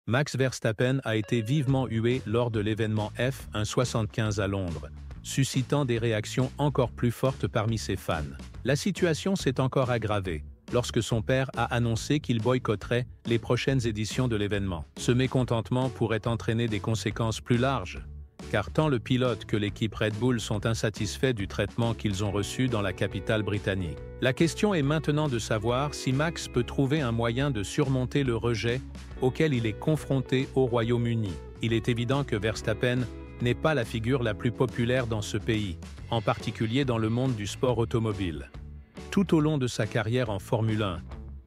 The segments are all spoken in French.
Max Verstappen a été vivement hué lors de l'événement F1 à Londres, suscitant des réactions encore plus fortes parmi ses fans. La situation s'est encore aggravée lorsque son père a annoncé qu'il boycotterait les prochaines éditions de l'événement. Ce mécontentement pourrait entraîner des conséquences plus larges, car tant le pilote que l'équipe Red Bull sont insatisfaits du traitement qu'ils ont reçu dans la capitale britannique. La question est maintenant de savoir si Max peut trouver un moyen de surmonter le rejet auquel il est confronté au Royaume-Uni. Il est évident que Verstappen n'est pas la figure la plus populaire dans ce pays, en particulier dans le monde du sport automobile. Tout au long de sa carrière en Formule 1,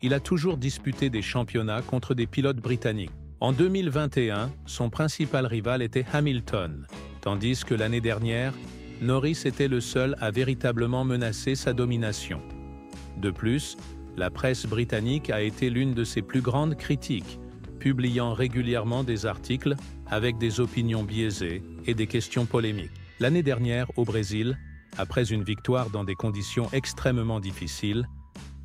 il a toujours disputé des championnats contre des pilotes britanniques. En 2021, son principal rival était Hamilton, tandis que l'année dernière, Norris était le seul à véritablement menacer sa domination. De plus, la presse britannique a été l'une de ses plus grandes critiques, publiant régulièrement des articles avec des opinions biaisées et des questions polémiques. L'année dernière, au Brésil, après une victoire dans des conditions extrêmement difficiles,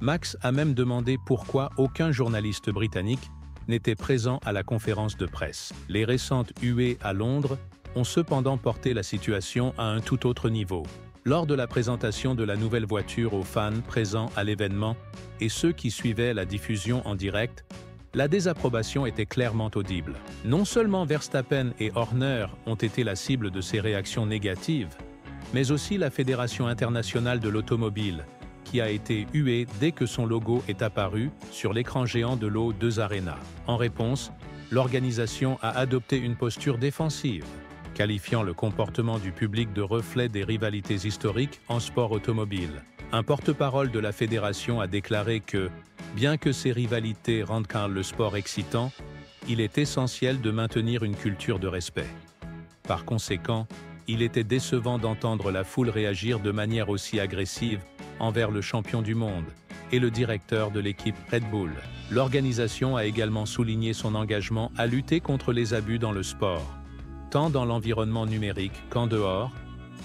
Max a même demandé pourquoi aucun journaliste britannique n'était présent à la conférence de presse. Les récentes huées à Londres ont cependant porté la situation à un tout autre niveau. Lors de la présentation de la nouvelle voiture aux fans présents à l'événement et ceux qui suivaient la diffusion en direct, la désapprobation était clairement audible. Non seulement Verstappen et Horner ont été la cible de ces réactions négatives, mais aussi la Fédération internationale de l'automobile, qui a été huée dès que son logo est apparu sur l'écran géant de l'O2 Arena. En réponse, l'organisation a adopté une posture défensive, qualifiant le comportement du public de reflet des rivalités historiques en sport automobile. Un porte-parole de la fédération a déclaré que, bien que ces rivalités rendent le sport excitant, il est essentiel de maintenir une culture de respect. Par conséquent, il était décevant d'entendre la foule réagir de manière aussi agressive envers le champion du monde et le directeur de l'équipe Red Bull. L'organisation a également souligné son engagement à lutter contre les abus dans le sport, tant dans l'environnement numérique qu'en dehors,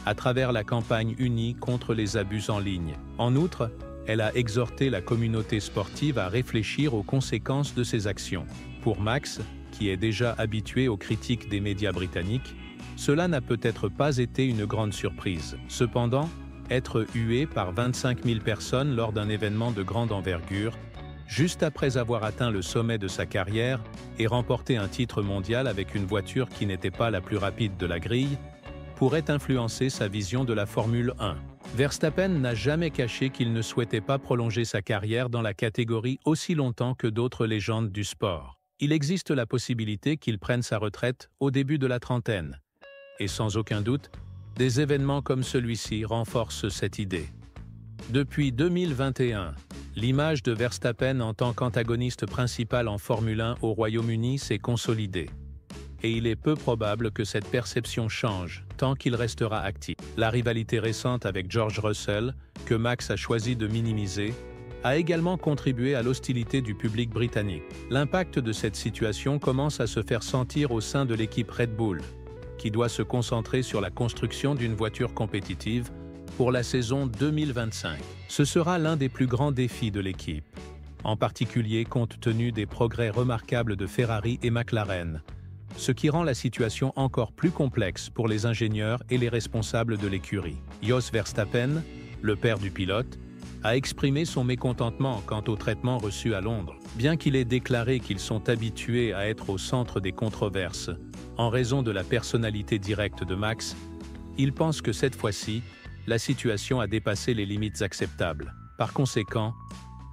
à travers la campagne unie contre les abus en ligne. En outre, elle a exhorté la communauté sportive à réfléchir aux conséquences de ses actions. Pour Max, qui est déjà habitué aux critiques des médias britanniques, cela n'a peut-être pas été une grande surprise. Cependant, être hué par 25 000 personnes lors d'un événement de grande envergure, juste après avoir atteint le sommet de sa carrière et remporté un titre mondial avec une voiture qui n'était pas la plus rapide de la grille, pourrait influencer sa vision de la Formule 1. Verstappen n'a jamais caché qu'il ne souhaitait pas prolonger sa carrière dans la catégorie aussi longtemps que d'autres légendes du sport. Il existe la possibilité qu'il prenne sa retraite au début de la trentaine. Et sans aucun doute, des événements comme celui-ci renforcent cette idée. Depuis 2021, l'image de Verstappen en tant qu'antagoniste principal en Formule 1 au Royaume-Uni s'est consolidée. Et il est peu probable que cette perception change tant qu'il restera actif. La rivalité récente avec George Russell, que Max a choisi de minimiser, a également contribué à l'hostilité du public britannique. L'impact de cette situation commence à se faire sentir au sein de l'équipe Red Bull, qui doit se concentrer sur la construction d'une voiture compétitive pour la saison 2025. Ce sera l'un des plus grands défis de l'équipe, en particulier compte tenu des progrès remarquables de Ferrari et McLaren, ce qui rend la situation encore plus complexe pour les ingénieurs et les responsables de l'écurie. Jos Verstappen, le père du pilote, a exprimé son mécontentement quant au traitement reçu à Londres. Bien qu'il ait déclaré qu'ils sont habitués à être au centre des controverses, en raison de la personnalité directe de Max, il pense que cette fois-ci, la situation a dépassé les limites acceptables. Par conséquent,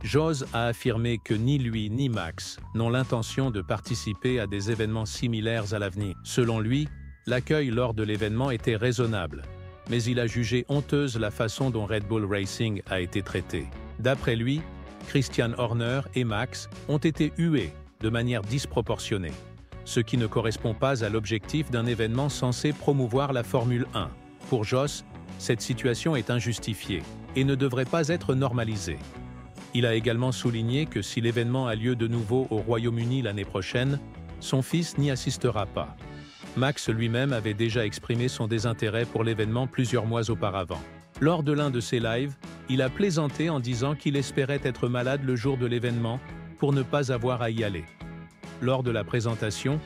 Jos a affirmé que ni lui ni Max n'ont l'intention de participer à des événements similaires à l'avenir. Selon lui, l'accueil lors de l'événement était raisonnable, mais il a jugé honteuse la façon dont Red Bull Racing a été traité. D'après lui, Christian Horner et Max ont été hués de manière disproportionnée, ce qui ne correspond pas à l'objectif d'un événement censé promouvoir la Formule 1. Pour Jos, cette situation est injustifiée et ne devrait pas être normalisée. Il a également souligné que si l'événement a lieu de nouveau au Royaume-Uni l'année prochaine, son fils n'y assistera pas. Max lui-même avait déjà exprimé son désintérêt pour l'événement plusieurs mois auparavant. Lors de l'un de ses lives, il a plaisanté en disant qu'il espérait être malade le jour de l'événement pour ne pas avoir à y aller. lors de la présentation,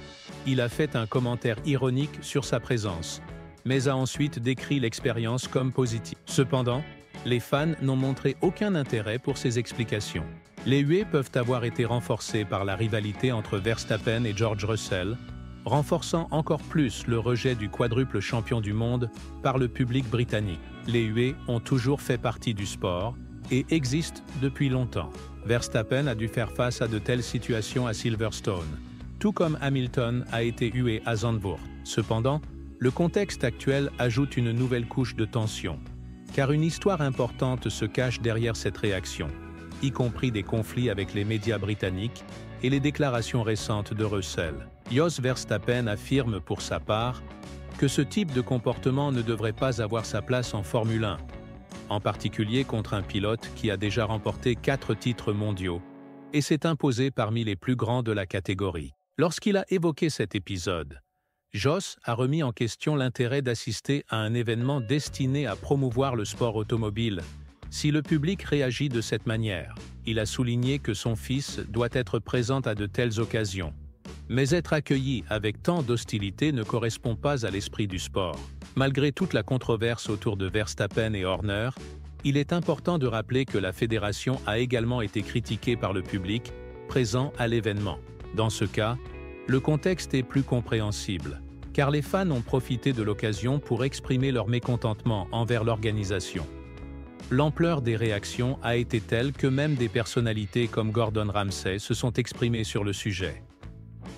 il a fait un commentaire ironique sur sa présence, mais a ensuite décrit l'expérience comme positive. Cependant, les fans n'ont montré aucun intérêt pour ces explications. Les huées peuvent avoir été renforcées par la rivalité entre Verstappen et George Russell, renforçant encore plus le rejet du quadruple champion du monde par le public britannique. Les huées ont toujours fait partie du sport et existent depuis longtemps. Verstappen a dû faire face à de telles situations à Silverstone, tout comme Hamilton a été hué à Zandvoort. Cependant, le contexte actuel ajoute une nouvelle couche de tension, car une histoire importante se cache derrière cette réaction, y compris des conflits avec les médias britanniques et les déclarations récentes de Russell. Jos Verstappen affirme pour sa part que ce type de comportement ne devrait pas avoir sa place en Formule 1, en particulier contre un pilote qui a déjà remporté 4 titres mondiaux et s'est imposé parmi les plus grands de la catégorie. Lorsqu'il a évoqué cet épisode, Jos a remis en question l'intérêt d'assister à un événement destiné à promouvoir le sport automobile si le public réagit de cette manière. Il a souligné que son fils doit être présent à de telles occasions. Mais être accueilli avec tant d'hostilité ne correspond pas à l'esprit du sport. Malgré toute la controverse autour de Verstappen et Horner, il est important de rappeler que la fédération a également été critiquée par le public présent à l'événement. Dans ce cas, le contexte est plus compréhensible, car les fans ont profité de l'occasion pour exprimer leur mécontentement envers l'organisation. L'ampleur des réactions a été telle que même des personnalités comme Gordon Ramsay se sont exprimées sur le sujet.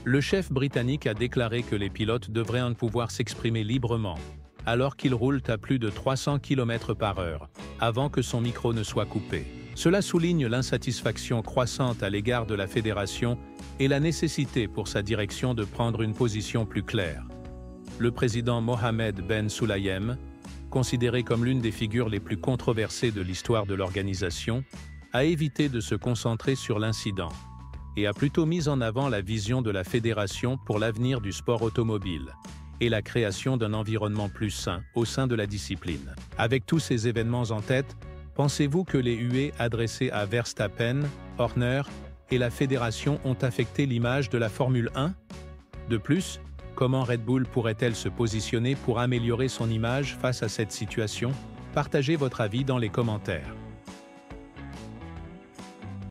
Le chef britannique a déclaré que les pilotes devraient pouvoir s'exprimer librement, alors qu'ils roulent à plus de 300 km/h, avant que son micro ne soit coupé. Cela souligne l'insatisfaction croissante à l'égard de la fédération et la nécessité pour sa direction de prendre une position plus claire. Le président Mohammed Ben Sulayem, considéré comme l'une des figures les plus controversées de l'histoire de l'organisation, a évité de se concentrer sur l'incident et a plutôt mis en avant la vision de la fédération pour l'avenir du sport automobile et la création d'un environnement plus sain au sein de la discipline. Avec tous ces événements en tête, pensez-vous que les huées adressées à Verstappen, Horner et la fédération ont affecté l'image de la Formule 1? De plus, comment Red Bull pourrait-elle se positionner pour améliorer son image face à cette situation? Partagez votre avis dans les commentaires.